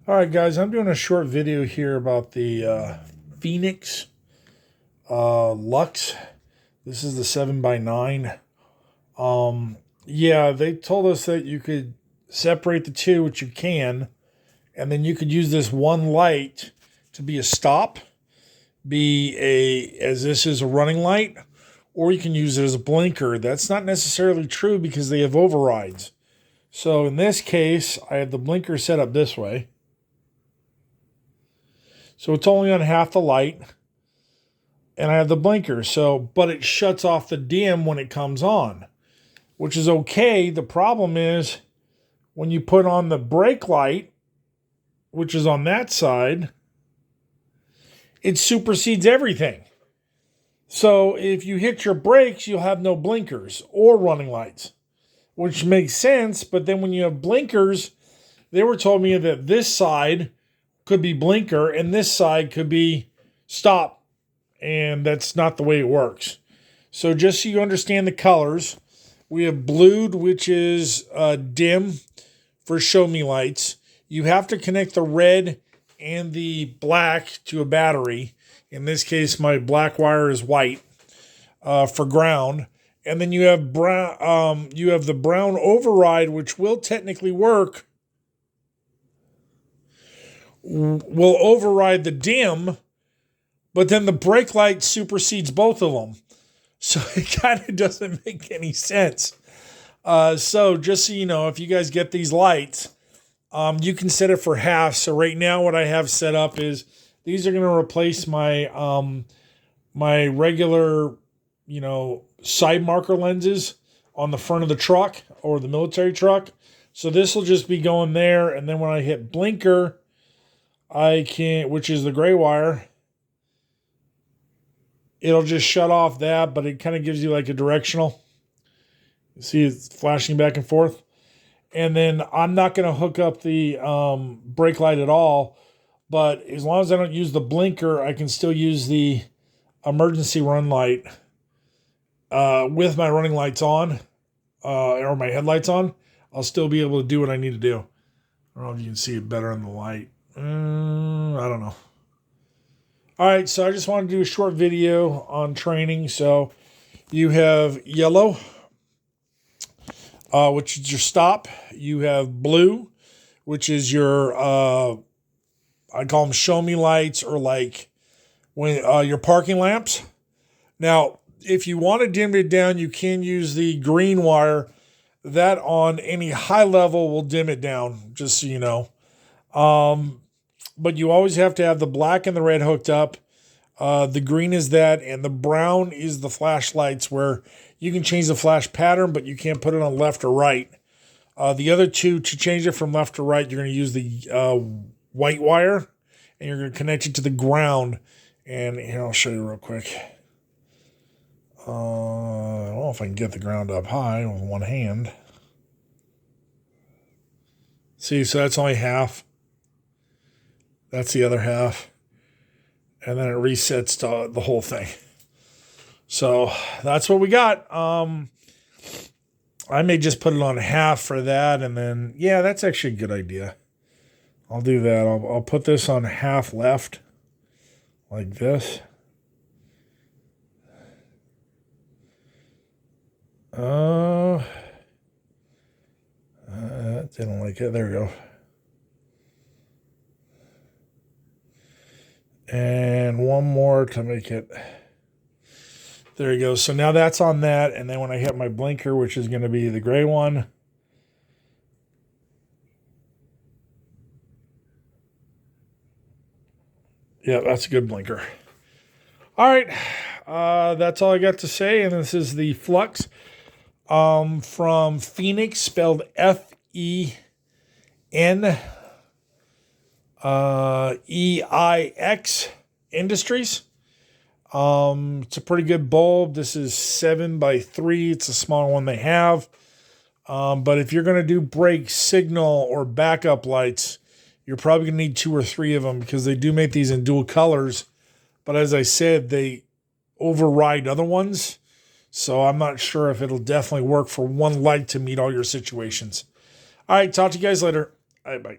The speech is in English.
All right, guys, I'm doing a short video here about the FENEIX LUX. This is the 7x9. Yeah, they told us that you could separate the two, which you can, and then you could use this one light to be a stop, as this is a running light, or you can use it as a blinker. That's not necessarily true because they have overrides. So in this case, I have the blinker set up this way. So it's only on half the light, and I have the blinker. But it shuts off the dim when it comes on, which is okay. The problem is when you put on the brake light, which is on that side, it supersedes everything. So if you hit your brakes, you'll have no blinkers or running lights, which makes sense. But then when you have blinkers, they were told me that this side could be blinker and this side could be stop. And that's not the way it works. So just so you understand the colors, we have blued, which is dim for show me lights. You have to connect the red and the black to a battery. In this case, my black wire is white for ground. And then you have brown. You have the brown override, which will technically work. Will override the dim, but then the brake light supersedes both of them. So it kind of doesn't make any sense. So just so you know, if you guys get these lights, you can set it for half. So right now what I have set up is these are going to replace my my regular, side marker lenses on the front of the truck or the military truck. So this will just be going there. And then when I hit blinker, which is the gray wire, it'll just shut off that, but it kind of gives you like a directional. You see it's flashing back and forth. And then I'm not going to hook up the brake light at all, but as long as I don't use the blinker, I can still use the emergency run light with my running lights on or my headlights on. I'll still be able to do what I need to do. I don't know if you can see it better in the light. I don't know. All right, so I just want to do a short video on training. So you have yellow, which is your stop. You have blue, which is your, I call them show me lights, or like when your parking lamps. Now, if you want to dim it down, you can use the green wire. That on any high level will dim it down, just so you know. But you always have to have the black and the red hooked up. The green is that, and the brown is the flashlights, where you can change the flash pattern, but you can't put it on left or right. The other two, to change it from left to right, you're going to use the white wire, and you're going to connect it to the ground. And here, I'll show you real quick. I don't know if I can get the ground up high with one hand. See, so that's only half. That's the other half. And then it resets to the whole thing. So that's what we got. I may just put it on half for that. And then, yeah, that's actually a good idea. I'll do that. I'll put this on half left. Like this. Didn't like it. There we go. And one more to make it. There you go. So now that's on that. And then when I hit my blinker, which is going to be the gray one. Yeah, that's a good blinker. All right. That's all I got to say. And this is the Flux from FENEIX, spelled FEN. EIX Industries. It's a pretty good bulb. This is 7x3. It's a smaller one they have. But if you're going to do brake signal or backup lights, you're probably going to need 2 or 3 of them, because they do make these in dual colors. But as I said, they override other ones. So I'm not sure if it'll definitely work for one light to meet all your situations. All right, talk to you guys later. All right, bye.